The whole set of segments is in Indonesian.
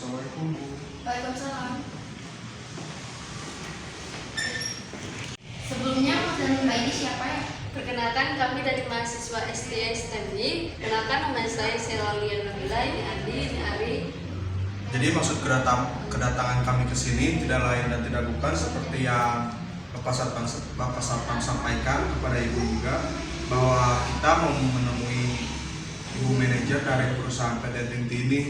Assalamualaikum Bu. Waalaikumsalam. Sebelumnya Mas dan Mbak ini siapa ya? Perkenalkan, kami dari mahasiswa STS Teknik. Kenalkan, nama saya Selalian Nabila, ini Andi, ini Ari. Jadi maksud kedatangan kami ke sini tidak lain dan tidak bukan seperti yang Bapak Satpam sampaikan kepada Ibu juga, bahwa kita mau menemui Ibu manajer dari perusahaan PT Tinti ini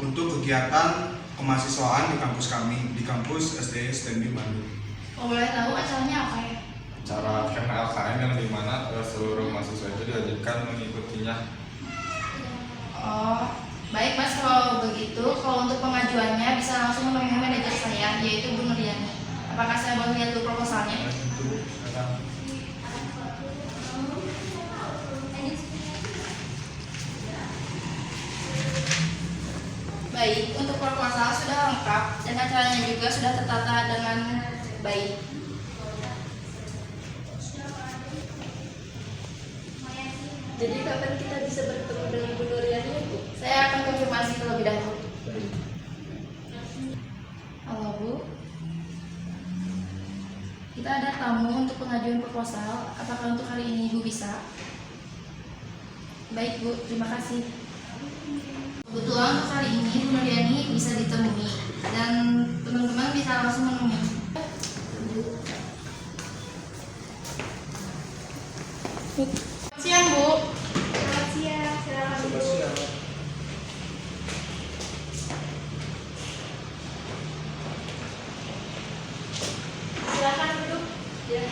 untuk kegiatan kemahasiswaan di kampus kami, di kampus STS Teknik Bandung. Kalau boleh tahu acaranya apa ya? Cara karena LKM yang dimana seluruh mahasiswa itu diwajibkan mengikutinya. Oh, baik Mas, kalau begitu, kalau untuk pengajuannya bisa langsung menemui manajer saya, yaitu Bu Nuriani. Apakah saya boleh lihat dulu proposalnya? Itu Baik, untuk proposal sudah lengkap dan acaranya juga sudah tertata dengan baik. Jadi kapan kita bisa bertemu dengan Bu Nuriani, Bu? Saya akan konfirmasi terlebih dahulu. Halo Bu, kita ada tamu untuk pengajuan proposal. Apakah untuk hari ini Ibu bisa? Baik Bu, terima kasih. Kebetulan untuk hari ini Bu Nuriani bisa ditemui dan teman-teman bisa langsung menemui. Siang Bu. Selamat siang, silakan Bu. Silakan duduk. Ya.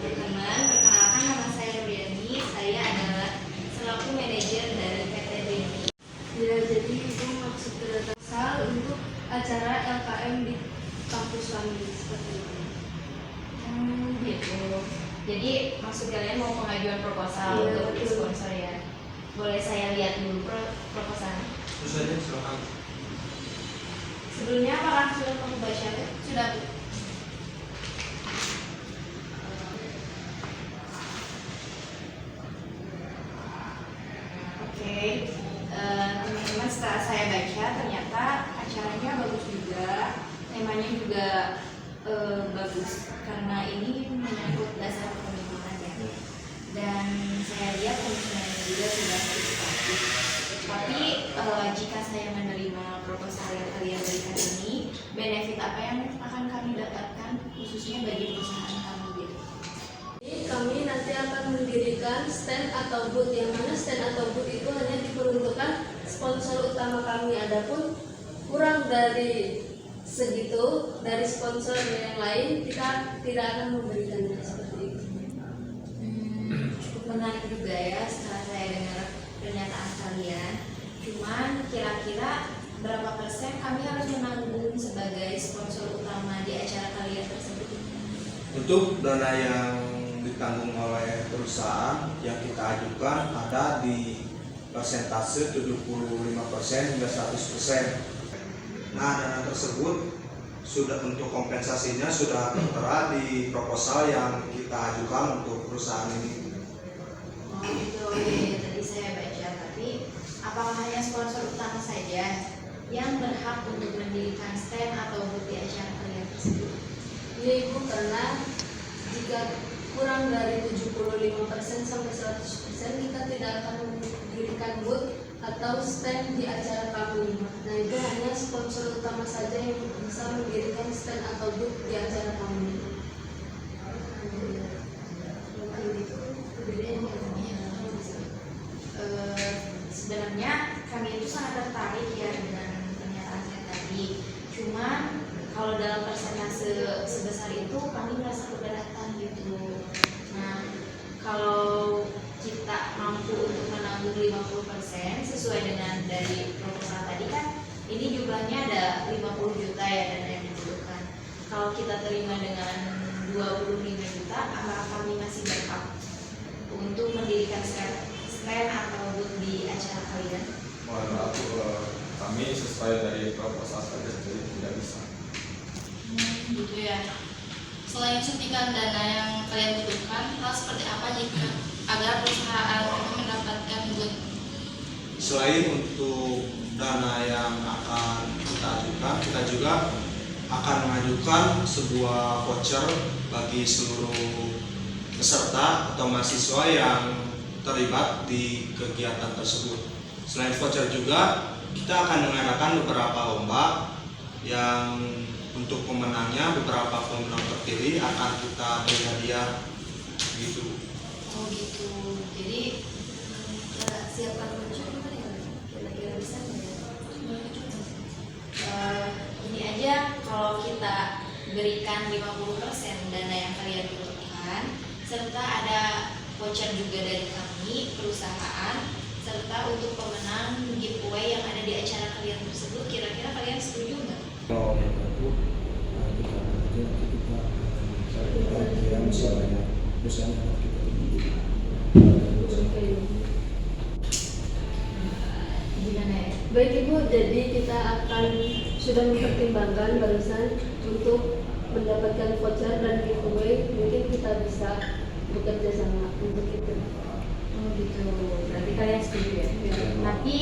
Teman-teman, perkenalkan nama saya Nuriani. Saya adalah selaku manajer dari PT Tinti. Ya, jadi itu maksud kedatangan untuk acara LKM di kampus kami seperti itu. Gitu. Jadi maksud kalian mau pengajuan proposal Iya, untuk sponsor ya? Boleh saya lihat dulu proposalnya? Terus saja silakan. Sebelumnya apakah sudah kamu baca? Sudah Bu. Oke, teman-teman, setelah saya baca ternyata acaranya bagus juga, temanya juga bagus karena ini menyangkut dasar kepemimpinan ya. Dan saya lihat komisionernya juga sudah cukup bagus. Tapi jika saya menerima proposal yang kalian berikan ini, benefit apa yang akan kami dapatkan khususnya bagi perusahaan kami gitu? Jadi kami nanti akan mendirikan stand atau booth, yang mana stand atau booth itu hanya diperuntukkan sponsor utama kami. Adapun kurang dari segitu dari sponsor yang lain, kita tidak akan memberikannya seperti itu. Cukup menarik juga ya setelah saya dengar pernyataan kalian. Cuman kira-kira berapa persen kami harus menanggung sebagai sponsor utama di acara kalian tersebut? Untuk dana yang ditanggung oleh perusahaan yang kita ajukan ada di persentase 75% hingga 100%. Nah, dana tersebut sudah untuk kompensasinya sudah tertera di proposal yang kita ajukan untuk perusahaan ini. Oh itu ya, tadi saya baca. Tapi apakah hanya sponsor utama saja yang berhak untuk mendirikan stand atau booth di acara kalian tersebut? Ya Ibu, karena jika kurang dari 75% sampai 100% kita tidak akan mendirikan booth atau stand di acara kami. Nah, itu hanya sponsor utama saja yang bisa mendirikan stand atau booth di acara kami. Sebenarnya kami itu sangat tertarik ya dengan pernyataan saya tadi. Cuman kalau dalam persentase sebesar itu kami merasa keberatan gitu. Nah, kalau kita mampu untuk menanggung 50% sesuai dengan dari proposal tadi kan, ini jumlahnya ada 50 juta ya dana yang dibutuhkan. Kalau kita terima dengan 25 juta, apakah kami masih berhak untuk mendirikan stand atau booth di acara kalian? Mohon maaf, kami sesuai dari proposal saja, jadi tidak bisa. Gitu ya. Selain suntikan dana yang kalian butuhkan, hal seperti apa jika agar perusahaan mendapatkan good. Selain untuk dana yang akan kita ajukan, kita juga akan mengajukan sebuah voucher bagi seluruh peserta atau mahasiswa yang terlibat di kegiatan tersebut. Selain voucher juga, kita akan mengadakan beberapa lomba yang untuk pemenangnya, beberapa pemenang terpilih akan kita beri hadiah gitu. Oh gitu. Jadi kita siapkan voucher gimana ya? Kira-kira bisa nggak ya? Ini aja, kalau kita berikan 50% dana yang kalian butuhkan, serta ada voucher juga dari kami perusahaan, serta untuk pemenang giveaway yang ada di acara kalian tersebut, kira-kira kalian setuju nggak? Kalau aku kita yang misalnya Gimana ya? Baik Ibu, jadi kita akan sudah mempertimbangkan barusan untuk mendapatkan voucher dan giveaway, mungkin kita bisa bekerja sama untuk itu. Oh gitu, berarti kalian setuju ya? Tapi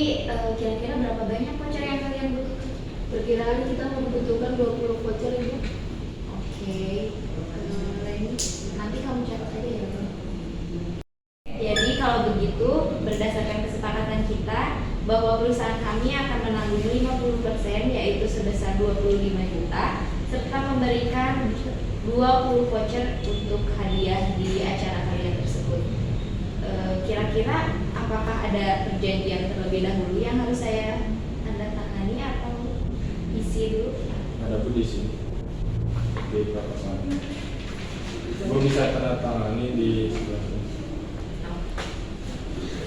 kira-kira berapa banyak voucher yang kalian butuhkan? Perkiraan kita membutuhkan 20 voucher Ibu. Oke, Leni, nanti kamu catat aja ya. Jadi kalau begitu, berdasarkan kesepakatan kita bahwa perusahaan kami akan menanggung 50% yaitu sebesar 25 juta serta memberikan 20 voucher untuk hadiah di acara kalian tersebut. Kira-kira apakah ada perjanjian terlebih dahulu yang harus saya tanda tangani atau isi dulu? Ada pun di sini di proposal. Gue bisa tanda tangani di sebelah sini.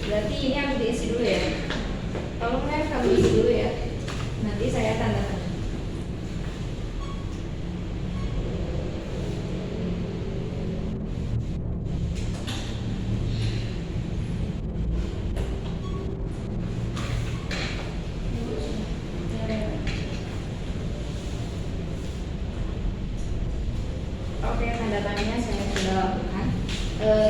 Berarti ini harus diisi dulu ya. Tolong ya kamu isi dulu ya. Nanti saya tanda tangan. Oke, tanda tangannya saya sudah lakukan.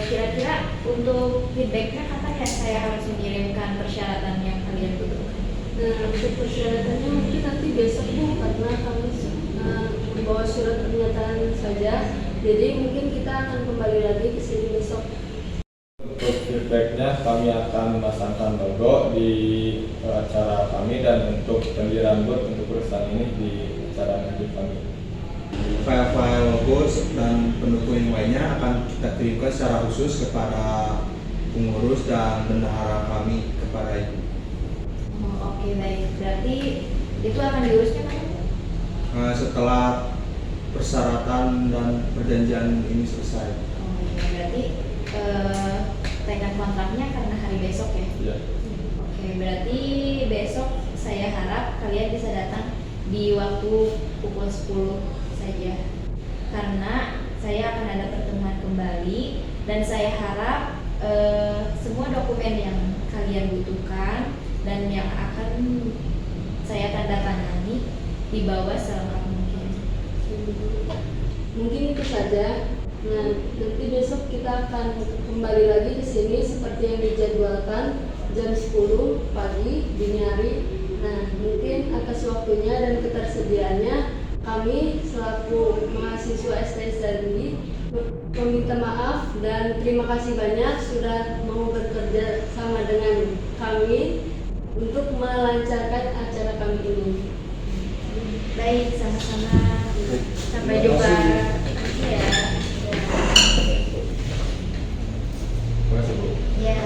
Kira-kira untuk feedbacknya kapan ya saya harus mengirimkan persyaratan yang kalian butuhkan? Nah, untuk persyaratannya mungkin nanti besok Bu, karena kami membawa surat pernyataan saja. Jadi mungkin kita akan kembali lagi ke sini besok. Untuk feedbacknya kami akan memasangkan logo di acara kami dan untuk pendirian booth untuk perusahaan ini di acara nanti kami. File-file logo dan pendukung yang lainnya akan kita kirimkan secara khusus kepada pengurus dan bendahara kami kepada Ibu. Oh, oke baik. Berarti itu akan diurusnya kapan? Setelah persyaratan dan perjanjian ini selesai. Oh iya, berarti tenggat kontraknya karena hari besok ya? Iya. Oke, berarti besok saya harap kalian bisa datang di waktu pukul 10 saja. Karena saya akan ada pertemuan kembali dan saya harap semua dokumen yang kalian butuhkan dan yang akan saya tanda tangani dibawa selengkap mungkin. Mungkin itu saja. Nah, nanti besok kita akan kembali lagi ke sini seperti yang dijadwalkan jam 10 pagi dini hari. Nah, mungkin atas waktunya dan ketersediaannya kami selaku mahasiswa STS Darwi meminta maaf dan terima kasih banyak sudah mau bekerja sama dengan kami untuk melancarkan acara kami ini. Baik, sama-sama. Sampai jumpa. Iya. Terima kasih Bu. Ya.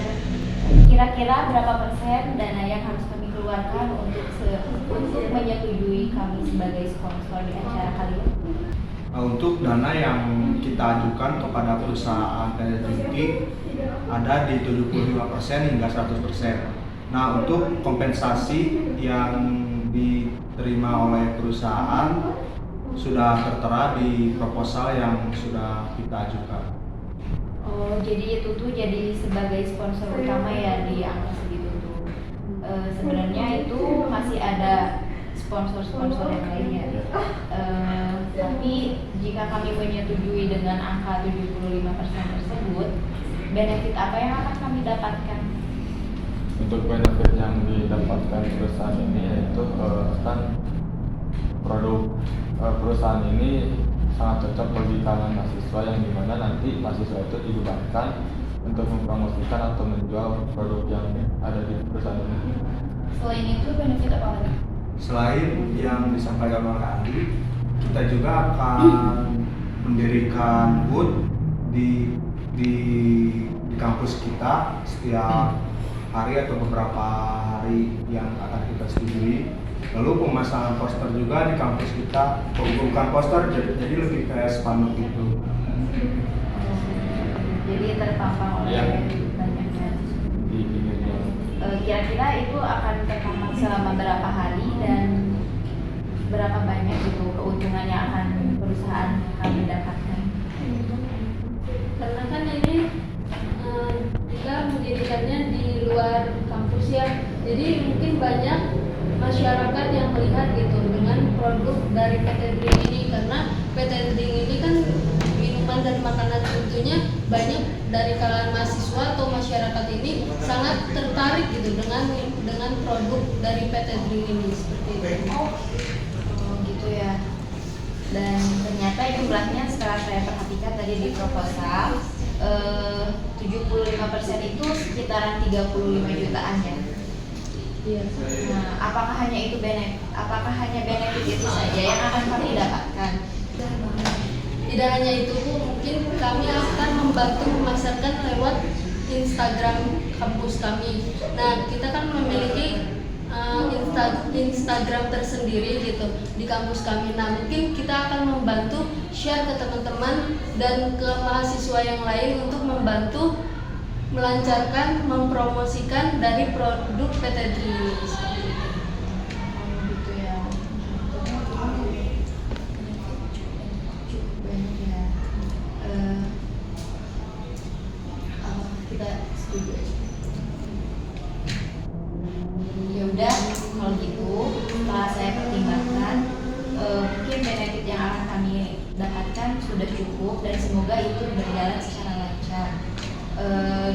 Kira-kira berapa persen dana yang harus kami keluarkan untuk menyetujui kami sebagai sponsor di acara kalian? Untuk dana yang kita ajukan kepada perusahaan PLTT ada di 75% hingga 100%. Nah, untuk kompensasi yang diterima oleh perusahaan sudah tertera di proposal yang sudah kita ajukan. Oh, jadi itu tuh jadi sebagai sponsor utama ya di angka segitu tuh. Sebenarnya itu masih ada sponsor-sponsor yang lainnya. Tapi jika kami menyetujui dengan angka 75% tersebut, benefit apa yang akan kami dapatkan? Untuk benefit yang didapatkan perusahaan ini yaitu kan produk perusahaan ini sangat cocok bagi kalangan mahasiswa, yang dimana nanti mahasiswa itu dilibatkan untuk mempromosikan atau menjual produk yang ada di perusahaan ini. Selain itu benefit apa lagi? Selain yang disampaikan oleh Andi, kita juga akan mendirikan booth di kampus kita setiap hari atau beberapa hari yang akan kita setujui. Lalu pemasangan poster juga di kampus kita, bukan poster, jadi lebih kayak spanduk gitu. Jadi terpampang oleh Iya. banyaknya. Di pinggir jalan. Kira-kira itu akan terpampang selama berapa hari dan berapa banyak gitu keuntungan yang akan perusahaan kami dapatkan? Karena kan ini kita mendirikannya di luar kampus ya, jadi mungkin banyak masyarakat yang melihat gitu dengan produk dari PT Drink ini, karena PT Drink ini kan minuman dan makanan tentunya banyak dari kalangan mahasiswa atau masyarakat ini sangat tertarik gitu dengan produk dari PT Drink ini seperti itu. Oh gitu ya. Dan ternyata jumlahnya setelah saya perhatikan tadi di proposal 75% itu sekitaran 35 jutaan ya. Iya. Nah, apakah hanya benefit itu saja yang akan kami dapatkan? Tidak hanya itu Bu, mungkin kami akan membantu memasarkan lewat Instagram kampus kami. Nah, kita kan memiliki Instagram tersendiri gitu di kampus kami. Nah, mungkin kita akan membantu share ke teman-teman dan ke mahasiswa yang lain untuk membantu melancarkan, mempromosikan dari produk PT Drink ini. Oh gitu ya. Banyak ya. Kita setuju. Ya udah, kalau gitu setelah saya pertimbangkan, mungkin benefit yang akan kami dapatkan sudah cukup dan semoga itu berjalan secara lancar.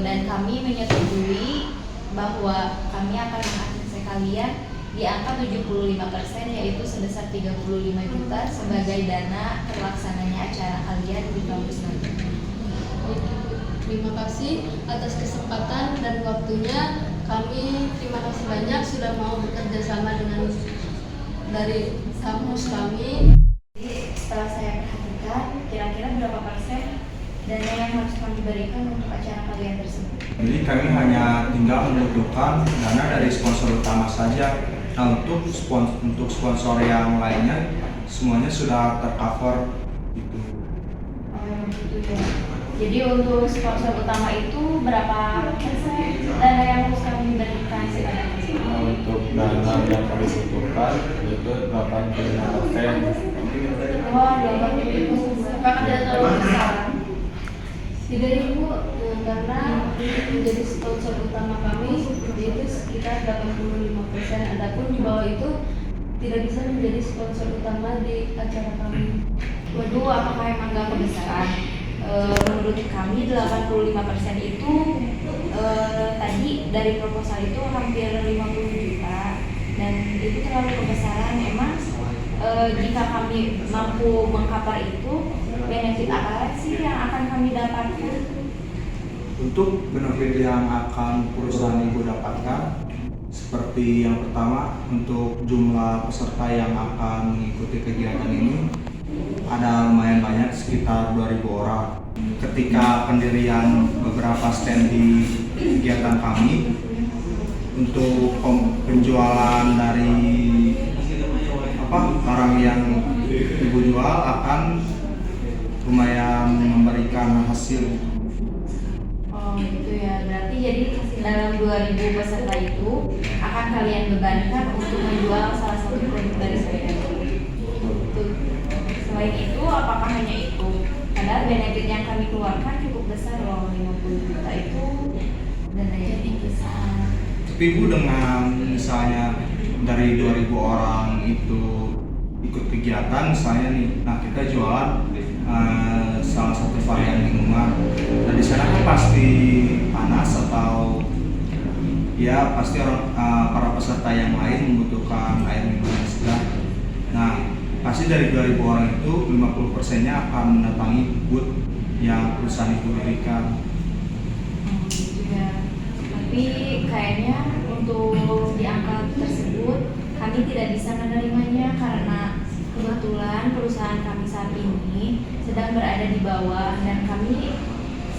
Dan kami menyetujui bahwa kami akan mengakses kalian di angka 75%, yaitu sebesar 35 juta sebagai dana terlaksananya acara kalian di kampus nanti. Terima kasih atas kesempatan dan waktunya. Kami terima kasih banyak sudah mau bekerja sama dengan dari kampus kami. Jadi setelah saya perhatikan, kira-kira berapa persen dana yang harus kami berikan untuk acara kalian tersebut? Jadi kami hanya tinggal membutuhkan dana dari sponsor utama saja. Nah, untuk sponsor yang lainnya semuanya sudah tercover gitu. Oh gitu ya. Jadi untuk sponsor utama itu berapa persen dana yang harus kami berikan? Untuk dana yang kami butuhkan yaitu 85%. Wah, 85%. Apakah tidak terlalu besar? Tidak Ibu, karena menjadi sponsor utama kami yaitu sekitar 85%. Adapun di bawah itu tidak bisa menjadi sponsor utama di acara kami. Waduh, apakah emang gak kebesaran? Menurut kami 85% itu tadi dari proposal itu hampir 50 juta dan itu terlalu kebesaran. Emang jika kami mampu mengcover itu, benefit apa sih yang akan kami dapatkan? Untuk benefit yang akan perusahaan ibu dapatkan, seperti yang pertama, untuk jumlah peserta yang akan mengikuti kegiatan ini ada lumayan banyak, sekitar 2.000 orang. Ketika pendirian beberapa stand di kegiatan kami, untuk penjualan dari barang yang ibu jual akan lumayan memberikan hasil. Oh gitu ya, berarti jadi dalam 2.000 peserta itu akan kalian bebankan untuk menjual salah satu produk dari saya. Selain itu, apakah hanya itu? Padahal benefit yang kami keluarkan cukup besar loh, 50 juta itu dananya besar. Tapi ibu dengan misalnya dari 2.000 orang itu ikut kegiatan misalnya nih, nah kita jualan salah satu varian minuman, dan di sana kan pasti pasti panas atau ya pasti para peserta yang lain membutuhkan air minum yang segar. Nah, pasti dari 2.000 orang itu 50%-nya akan mendatangi booth yang perusahaan itu dirikan. Gitu ya. Tapi kayaknya untuk di angka tersebut kami tidak bisa menerimanya karena kebetulan perusahaan kami saat ini sedang berada di bawah dan kami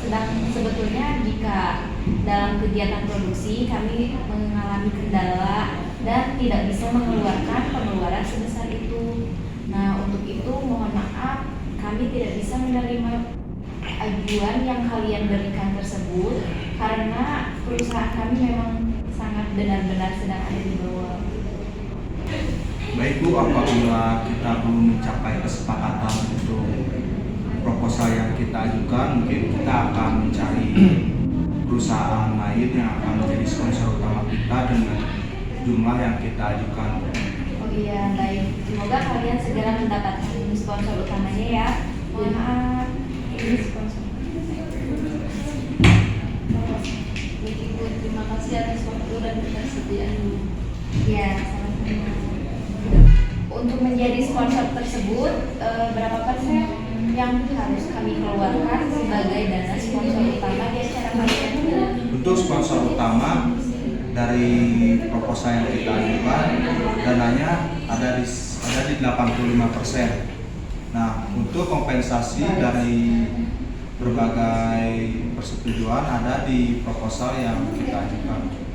sedang sebetulnya jika dalam kegiatan produksi kami mengalami kendala dan tidak bisa mengeluarkan pengeluaran sebesar itu. Nah, untuk itu mohon maaf kami tidak bisa menerima ajuan yang kalian berikan tersebut karena perusahaan kami memang sangat benar-benar sedang ada di bawah. Baik Bu, apabila kita belum mencapai kesepakatan untuk proposal yang kita ajukan, mungkin kita akan mencari perusahaan lain yang akan menjadi sponsor utama kita dengan jumlah yang kita ajukan. Oh iya, baik. Semoga kalian segera mendapatkan sponsor utamanya ya. Mohon maaf, ini sponsor. Baik Ibu, terima kasih atas waktu dan ketersediaannya. Ya, sama-sama. Untuk menjadi sponsor tersebut, berapa persen yang harus kami keluarkan sebagai dana sponsor utama di acara kalian? Untuk sponsor utama dari proposal yang kita ajukan, dananya ada di 85%. Nah, untuk kompensasi dari berbagai persetujuan ada di proposal yang kita ajukan.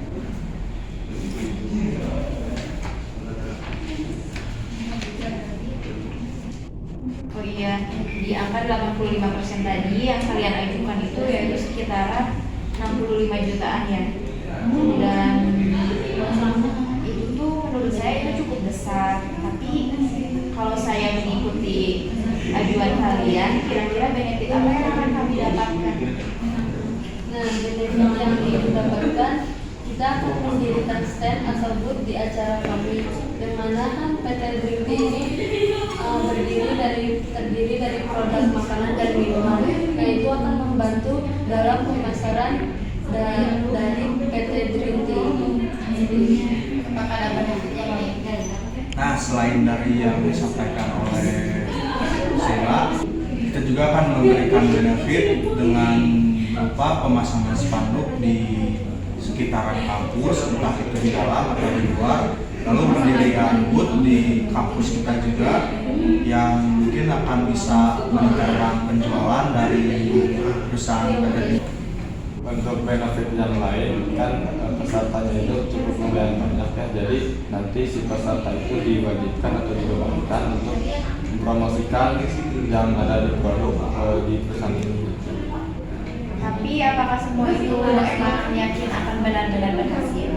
Oh iya, di angka 85% tadi yang kalian ajukan itu yaitu sekitar 65 jutaan ya. Dan itu tuh menurut saya itu cukup besar. Tapi kalau saya mengikuti ajuan kalian, kira-kira benefit apa yang akan kami dapatkan? Nah, benefit yang didapatkan, kita akan mendirikan stand atau booth di acara kami, yang mana kan PT Dream Tea ini terdiri dari produk makanan dan minuman, yaitu akan membantu dalam pemasaran dari PT Dream Tea ini. Apakah ada benefit yang lain? Nah, selain dari yang disampaikan oleh Sheila, kita juga akan memberikan benefit dengan berupa pemasangan spanduk di sekitaran kampus, entah itu di dalam atau di luar. Lalu pendirian booth di kampus kita juga yang mungkin akan bisa meningkatkan penjualan dari perusahaan PT. Untuk benefit yang lain kan pesertanya itu cukup lumayan banyak ya, jadi nanti si peserta itu diwajibkan atau dibebankan untuk mempromosikan yang ada di produk di perusahaan ini. Tapi apakah semua itu emang yakin akan benar-benar berhasil?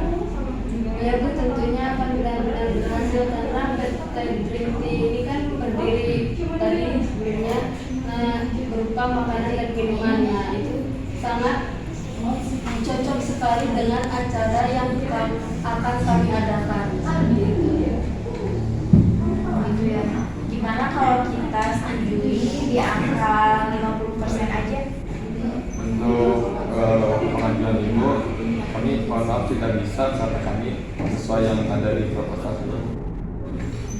Ya Bu, tentunya akan benar-benar berhasil karena PT Dream Tea ini kan berdiri tadi sebelumnya berupa makanan dan minuman. Nah, itu sangat cocok sekali dengan acara yang akan kami adakan. Gitu ya. Gitu ya. Gimana kalau kita setujui di angka 50% aja? Untuk pengajuan Ibu, kami mohon maaf tidak bisa karena kami sesuai yang ada di proposal itu.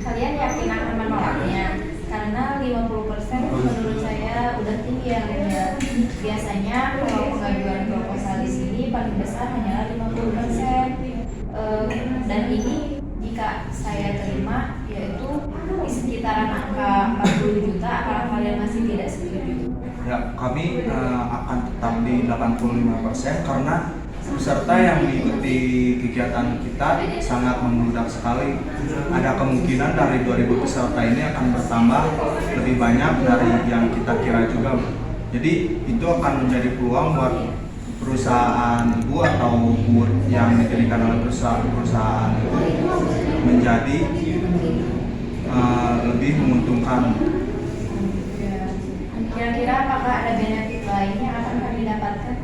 Kalian yakin akan menolaknya? Karena 50% menurut saya udah tinggi ya. Biasanya kalau pengajuan proposal di sini paling besar hanyalah 50%. Dan ini jika saya terima yaitu di sekitaran angka 40 juta, apakah kalian masih tidak setuju? Ya, kami akan tetap di 85% karena peserta yang mengikuti kegiatan kita sangat membludak sekali. Ada kemungkinan dari 2.000 peserta ini akan bertambah lebih banyak dari yang kita kira juga. Jadi itu akan menjadi peluang buat perusahaan ibu atau booth yang didirikan oleh perusahaan itu menjadi lebih menguntungkan. Kira-kira apakah ada benefit lain yang akan kami dapatkan?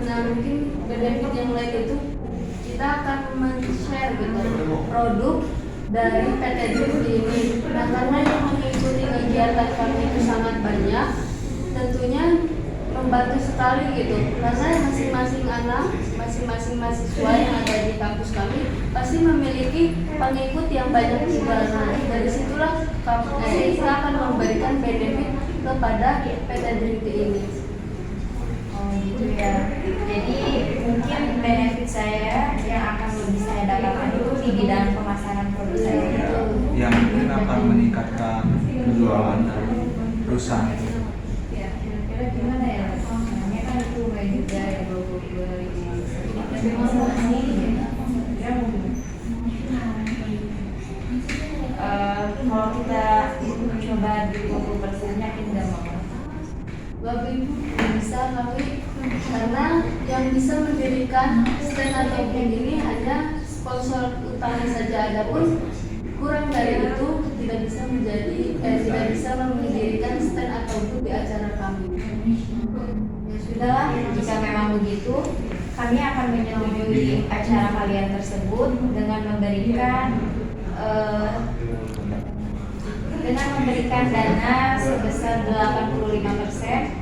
Nah, mungkin benefit yang lain itu kita akan men-share gitu produk dari PT Dream Tea ini. Nah, karena yang mengikuti kegiatan kami itu sangat banyak, tentunya membantu sekali gitu, karena masing-masing anak, masing-masing mahasiswa yang ada di kampus kami pasti memiliki pengikut yang banyak juga. Nah, dari situlah kita akan memberikan benefit kepada PT Drinti ini. Oh gitu ya. Jadi mungkin benefit saya yang akan lebih saya dapatkan itu di bidang pemasaran produk saya. Yang mungkin akan meningkatkan penjualan dari perusahaan itu. Ya, kira-kira gimana ya? Namanya kan itu baik juga ya 22.000. Tapi masalah ini ya kalau kita coba di 20% yakin nggak mau? Bapak Ibu bisa kami, karena yang bisa mendirikan stand atau booth ini hanya sponsor utama saja, adapun kurang dari itu tidak bisa mendirikan stand atau booth di acara kami. Ya sudahlah, jika memang begitu, kami akan menyetujui acara kalian tersebut dengan memberikan dana sebesar 85%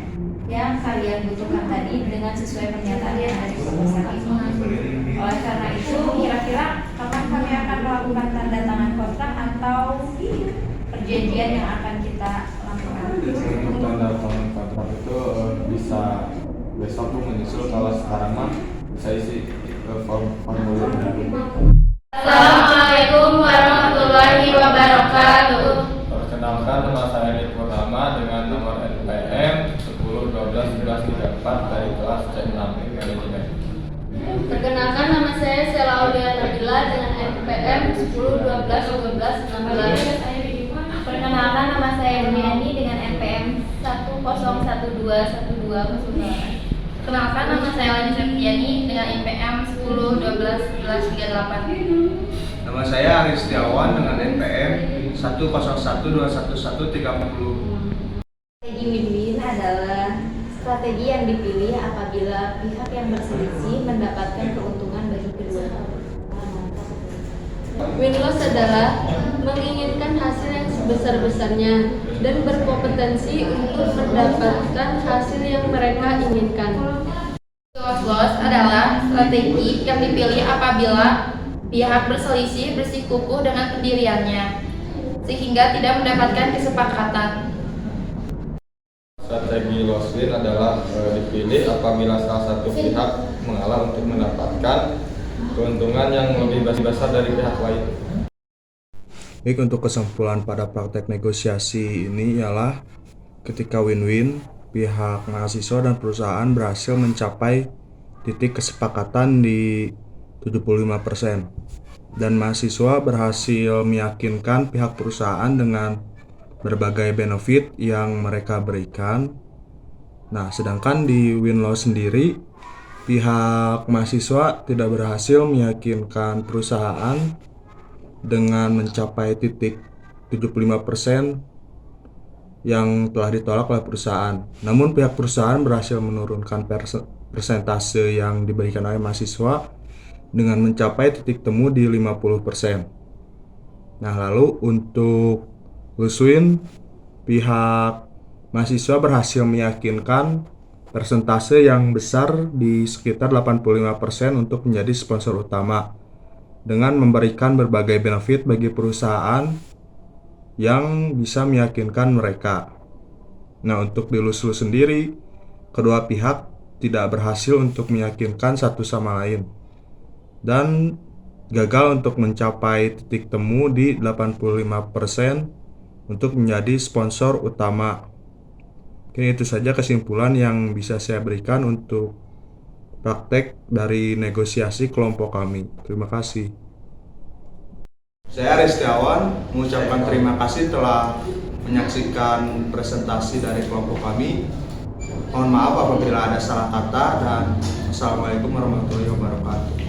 yang kalian butuhkan tadi dengan sesuai pernyataan yang ada di proposal ini. Oleh karena itu, kira-kira kapan kami akan melakukan tanda tangan kontrak atau perjanjian yang akan kita lakukan? Tanda tangan kontrak itu bisa besok Bu menyusul, kalau sekarang mah bisa isi formulir. Assalamualaikum warahmatullahi wabarakatuh. Perkenalkan, nama saya Nid Purnama dengan nomor NPM 10121134 dari kelas C6 Manajemen. Perkenalkan, nama saya Sela Aulia Nabila dengan NPM 10121216. Perkenalkan, nama saya Duniani dengan NPM 10121208. Kenalkan, nama saya Lani Septiani dengan NPM 10121138. Nama saya Aris Setiawan dengan NPM 10121130. Strategi win-win adalah strategi yang dipilih apabila pihak yang berselisih mendapatkan keuntungan bagi kedua. Win-loss adalah menginginkan hasil yang sebesar-besarnya dan berkompetensi untuk mendapatkan hasil yang mereka inginkan. Loss adalah strategi yang dipilih apabila pihak berselisih bersikukuh dengan pendiriannya sehingga tidak mendapatkan kesepakatan. Strategi loss win adalah dipilih apabila salah satu pihak mengalah untuk mendapatkan keuntungan yang lebih besar dari pihak lain. Baik, untuk kesimpulan pada praktek negosiasi ini ialah ketika win-win, pihak mahasiswa dan perusahaan berhasil mencapai titik kesepakatan di 75% dan mahasiswa berhasil meyakinkan pihak perusahaan dengan berbagai benefit yang mereka berikan. Nah, sedangkan di win-loss sendiri, pihak mahasiswa tidak berhasil meyakinkan perusahaan dengan mencapai titik 75% yang telah ditolak oleh perusahaan. Namun pihak perusahaan berhasil menurunkan persentase yang diberikan oleh mahasiswa dengan mencapai titik temu di 50%. Nah, lalu untuk loss win, pihak mahasiswa berhasil meyakinkan persentase yang besar di sekitar 85% untuk menjadi sponsor utama dengan memberikan berbagai benefit bagi perusahaan yang bisa meyakinkan mereka. Nah, untuk di loss-loss sendiri, kedua pihak tidak berhasil untuk meyakinkan satu sama lain dan gagal untuk mencapai titik temu di 85% untuk menjadi sponsor utama. Oke, itu saja kesimpulan yang bisa saya berikan untuk praktek dari negosiasi kelompok kami. Terima kasih. Saya Aris Setiawan mengucapkan terima kasih telah menyaksikan presentasi dari kelompok kami. Mohon maaf apabila ada salah kata dan Assalamualaikum warahmatullahi wabarakatuh.